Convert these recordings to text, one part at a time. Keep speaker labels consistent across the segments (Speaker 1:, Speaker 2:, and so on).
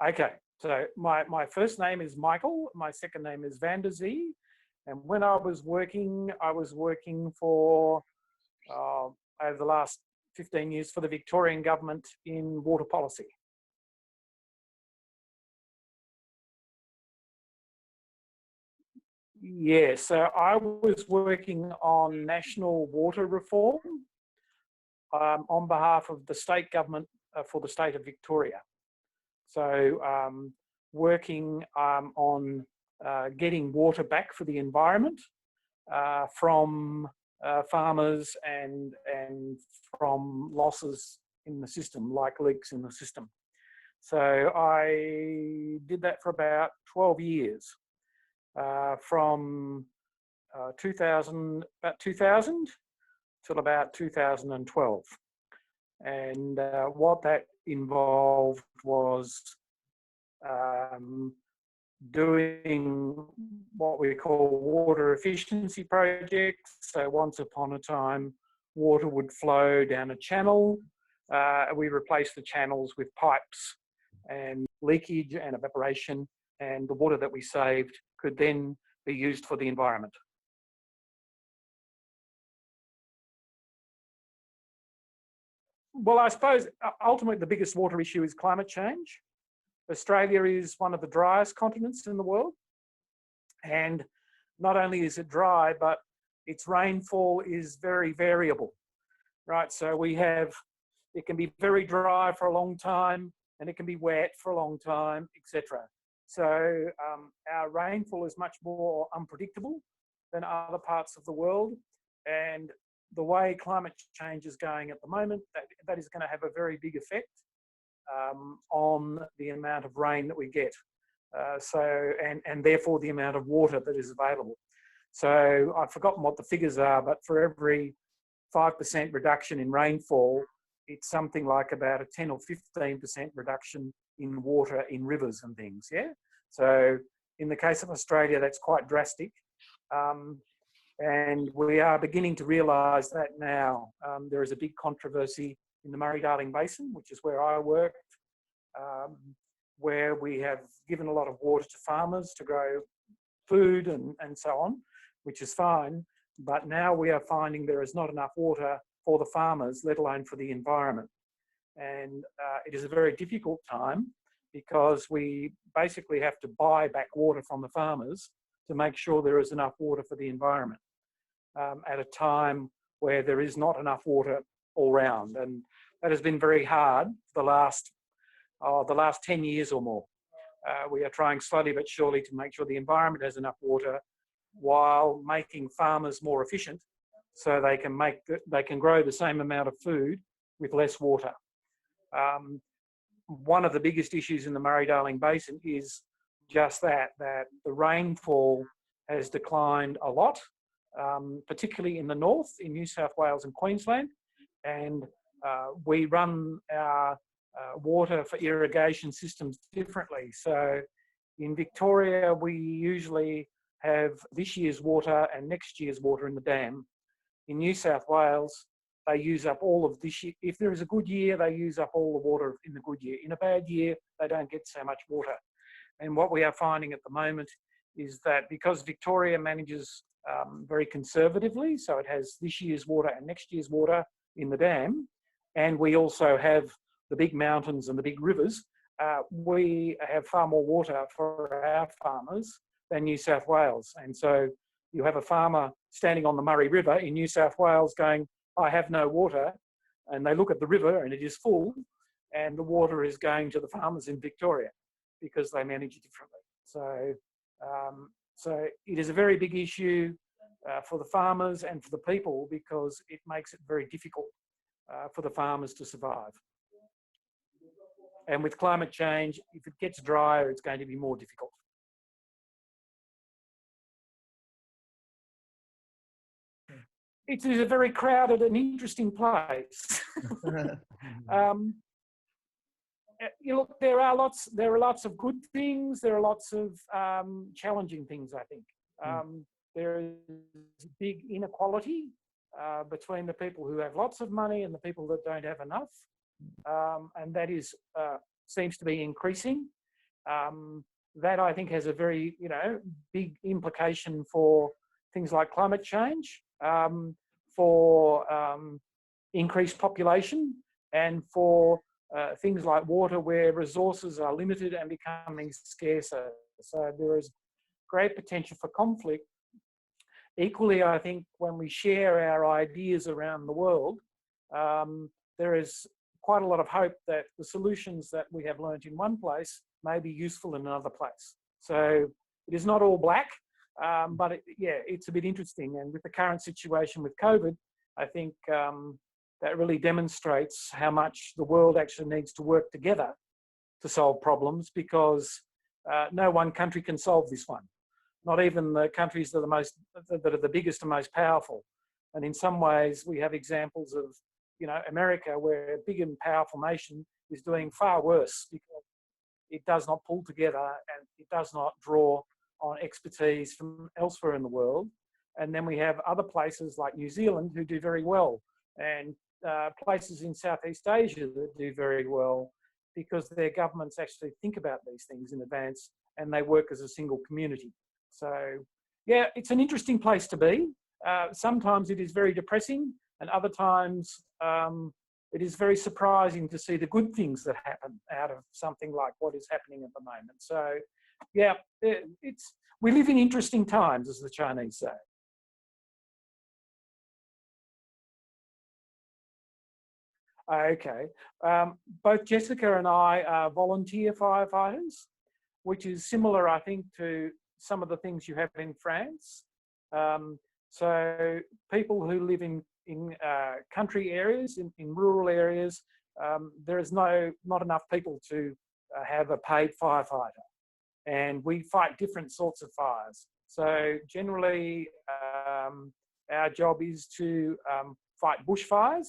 Speaker 1: Okay, so my first name is Michael, my second name is Vanderzee, and when I was working for, over the last 15 years for the Victorian government in water policy. Yeah, so I was working on national water reform on behalf of the state government for the state of Victoria. So working on getting water back for the environment from farmers and from losses in the system, like leaks in the system. So I did that for about 12 years, from 2000 till about 2012. And what that involved was doing what we call water efficiency projects. So once upon a time, water would flow down a channel. We replaced the channels with pipes, and leakage and evaporation, and the water that we saved could then be used for the environment. Well, I suppose ultimately the biggest water issue is climate change. Australia is one of the driest continents in the world. And not only is it dry, but its rainfall is very variable, right? So it can be very dry for a long time, and it can be wet for a long time, etc. So our rainfall is much more unpredictable than other parts of the world. And the way climate change is going at the moment, that is going to have a very big effect on the amount of rain that we get. And therefore the amount of water that is available. So I've forgotten what the figures are, but for every 5% reduction in rainfall, it's something like about a 10 or 15% reduction in water in rivers and things, yeah? So in the case of Australia, that's quite drastic. And we are beginning to realise that now. There is a big controversy in the Murray-Darling Basin, which is where I worked, where we have given a lot of water to farmers to grow food and so on, which is fine. But now we are finding there is not enough water for the farmers, let alone for the environment. And it is a very difficult time because we basically have to buy back water from the farmers to make sure there is enough water for the environment at a time where there is not enough water all round. And that has been very hard for the last 10 years or more. We are trying slowly but surely to make sure the environment has enough water while making farmers more efficient so they can grow the same amount of food with less water. One of the biggest issues in the Murray-Darling Basin is just that the rainfall has declined a lot, particularly in the north, in New South Wales and Queensland. And we run our water for irrigation systems differently. So in Victoria, we usually have this year's water and next year's water in the dam. In New South Wales, they use up all of this year. If there is a good year, they use up all the water in the good year. In a bad year, they don't get so much water. And what we are finding at the moment is that because Victoria manages very conservatively, so it has this year's water and next year's water in the dam, and we also have the big mountains and the big rivers, we have far more water for our farmers than New South Wales. And so you have a farmer standing on the Murray River in New South Wales going, I have no water, and they look at the river and it is full, and the water is going to the farmers in Victoria because they manage it differently. So it is a very big issue for the farmers and for the people because it makes it very difficult for the farmers to survive. And with climate change, if it gets drier, it's going to be more difficult. It is a very crowded and interesting place. Look, there are lots of good things. There are lots of challenging things, I think. There is big inequality between the people who have lots of money and the people that don't have enough. And that is seems to be increasing. That I think has a very, big implication for things like climate change, for increased population, and for things like water where resources are limited and becoming scarcer. So there is great potential for conflict. Equally, I think when we share our ideas around the world, there is quite a lot of hope that the solutions that we have learnt in one place may be useful in another place. So it is not all black, but it's a bit interesting. And with the current situation with COVID, I think that really demonstrates how much the world actually needs to work together to solve problems, because no one country can solve this one. Not even the countries that are the biggest and most powerful. And in some ways, we have examples of, America, where a big and powerful nation is doing far worse because it does not pull together and it does not draw on expertise from elsewhere in the world. And then we have other places like New Zealand who do very well, and places in Southeast Asia that do very well, because their governments actually think about these things in advance and they work as a single community. So, yeah, it's an interesting place to be. Sometimes it is very depressing, and other times it is very surprising to see the good things that happen out of something like what is happening at the moment. So, yeah, we live in interesting times, as the Chinese say. Okay. Both Jessica and I are volunteer firefighters, which is similar, I think, to some of the things you have in France. So people who live in country areas, in rural areas, there is not enough people to have a paid firefighter. And we fight different sorts of fires. So generally, our job is to fight bushfires,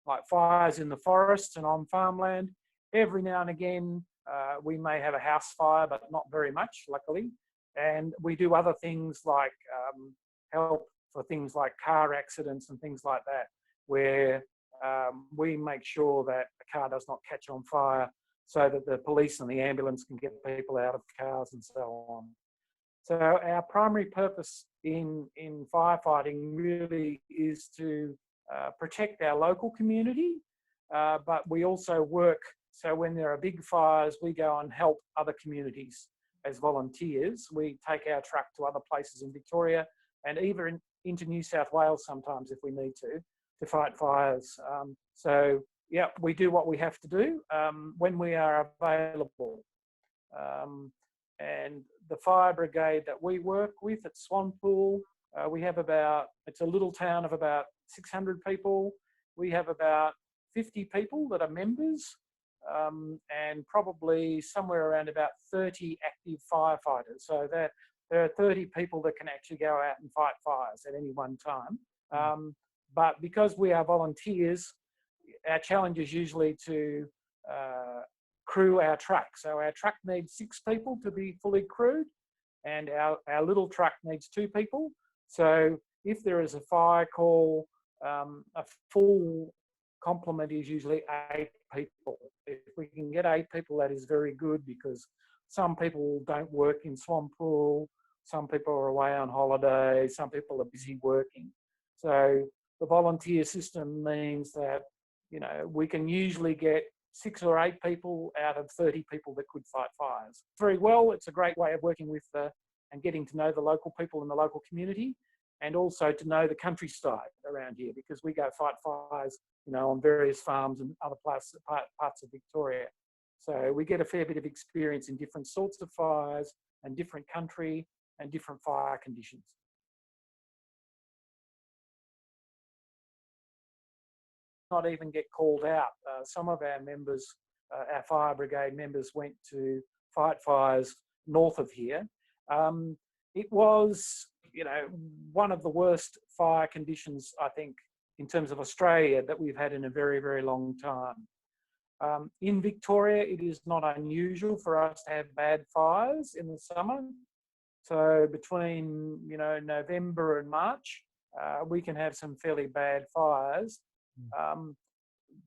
Speaker 1: like fires in the forests and on farmland. Every now and again, we may have a house fire, but not very much, luckily. And we do other things like help for things like car accidents and things like that, where we make sure that the car does not catch on fire, so that the police and the ambulance can get people out of cars and so on. So our primary purpose in firefighting really is to protect our local community, but we also work, so when there are big fires, we go and help other communities as volunteers. We take our truck to other places in Victoria and even into New South Wales sometimes if we need to fight fires. So yeah, we do what we have to do when we are available. And the fire brigade that we work with at Swanpool, we have it's a little town of about 600 people. We have about 50 people that are members, and probably somewhere around about 30 active firefighters. So there are 30 people that can actually go out and fight fires at any one time. But because we are volunteers, our challenge is usually to crew our truck. So our truck needs 6 people to be fully crewed, and our little truck needs 2 people. So if there is a fire call, a full complement is usually 8 people. If we can get 8 people, that is very good, because some people don't work in Swanpool, some people are away on holiday, some people are busy working. So the volunteer system means that, we can usually get 6 or 8 people out of 30 people that could fight fires. Very well, it's a great way of working with and getting to know the local people in the local community, and also to know the countryside around here, because we go fight fires, on various farms and other parts of Victoria. So we get a fair bit of experience in different sorts of fires and different country and different fire conditions. Not even get called out. Some of our members, our fire brigade members, went to fight fires north of here. It was, one of the worst fire conditions, I think, in terms of Australia that we've had in a very, very long time. In Victoria, it is not unusual for us to have bad fires in the summer. So between, November and March, we can have some fairly bad fires.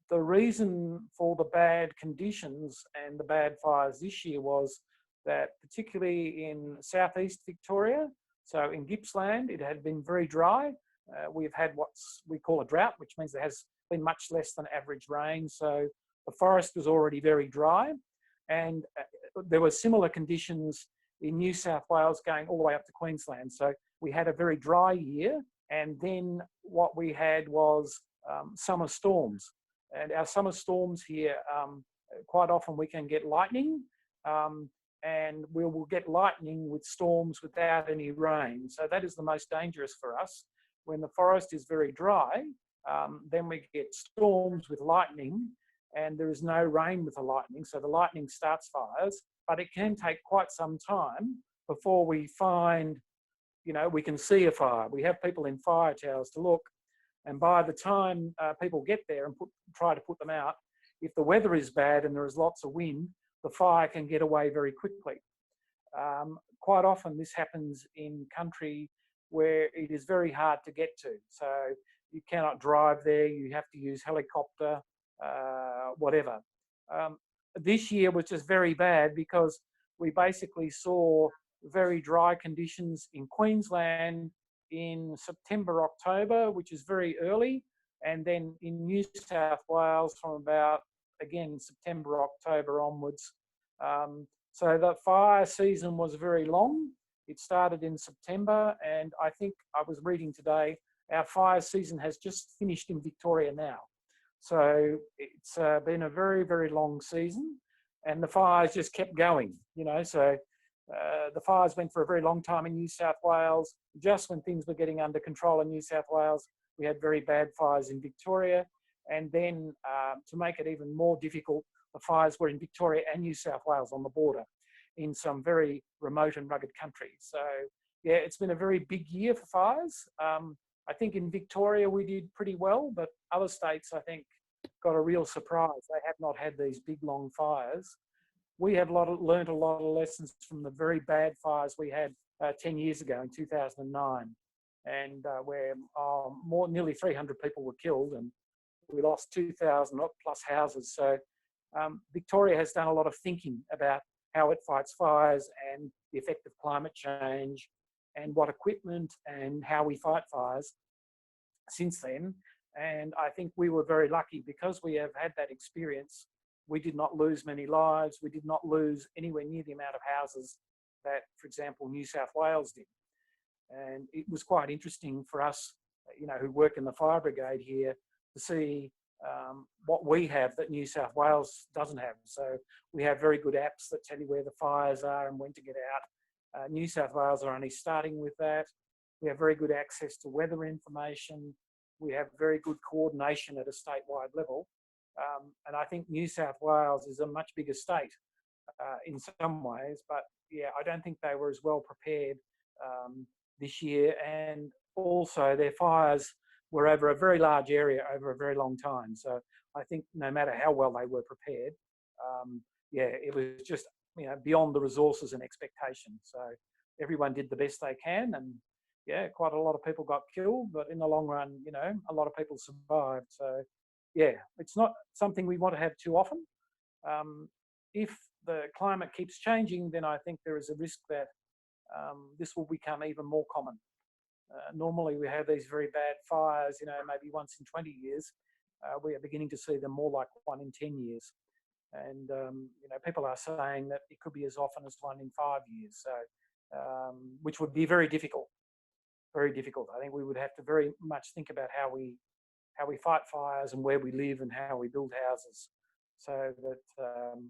Speaker 1: The reason for the bad conditions and the bad fires this year was that particularly in southeast Victoria, so in Gippsland, it had been very dry. We've had what we call a drought, which means there has been much less than average rain. So the forest was already very dry, and there were similar conditions in New South Wales going all the way up to Queensland. So we had a very dry year, and then what we had was summer storms. And our summer storms here, quite often we can get lightning, and we will get lightning with storms without any rain. So that is the most dangerous for us. When the forest is very dry, then we get storms with lightning, and there is no rain with the lightning. So the lightning starts fires, but it can take quite some time before we find, we can see a fire. We have people in fire towers to look, and by the time people get there and try to put them out, if the weather is bad and there is lots of wind, the fire can get away very quickly. Quite often this happens in country where it is very hard to get to. So you cannot drive there, you have to use helicopter, whatever. This year was just very bad because we basically saw very dry conditions in Queensland in September, October, which is very early, and then in New South Wales from about, again, September, October onwards. So the fire season was very long. It started in September, and I think I was reading today, our fire season has just finished in Victoria now. So it's been a very, very long season, and the fires just kept going, so the fires went for a very long time in New South Wales. Just when things were getting under control in New South Wales, we had very bad fires in Victoria. And then to make it even more difficult, the fires were in Victoria and New South Wales on the border in some very remote and rugged countries. So yeah, it's been a very big year for fires. I think in Victoria we did pretty well, but other states, I think, got a real surprise. They have not had these big, long fires. We have learned a lot of lessons from the very bad fires we had 10 years ago in 2009, and where nearly 300 people were killed, and we lost 2,000 plus houses. So Victoria has done a lot of thinking about how it fights fires and the effect of climate change and what equipment and how we fight fires since then. And I think we were very lucky because we have had that experience. We did not lose many lives. We did not lose anywhere near the amount of houses that, for example, New South Wales did. And it was quite interesting for us, who work in the fire brigade here, to see what we have that New South Wales doesn't have. So we have very good apps that tell you where the fires are and when to get out. New South Wales are only starting with that. We have very good access to weather information. We have very good coordination at a statewide level. And I think New South Wales is a much bigger state in some ways, but yeah, I don't think they were as well prepared this year. And also their fires were over a very large area over a very long time. So I think no matter how well they were prepared, yeah, it was just, beyond the resources and expectations. So everyone did the best they can, and yeah, quite a lot of people got killed, but in the long run, a lot of people survived. So yeah, it's not something we want to have too often. If the climate keeps changing, then I think there is a risk that this will become even more common. Normally we have these very bad fires, maybe once in 20 years. We are beginning to see them more like 1 in 10 years. And, people are saying that it could be as often as 1 in 5 years. So, which would be very difficult, very difficult. I think we would have to very much think about how we fight fires and where we live and how we build houses so that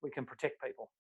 Speaker 1: we can protect people.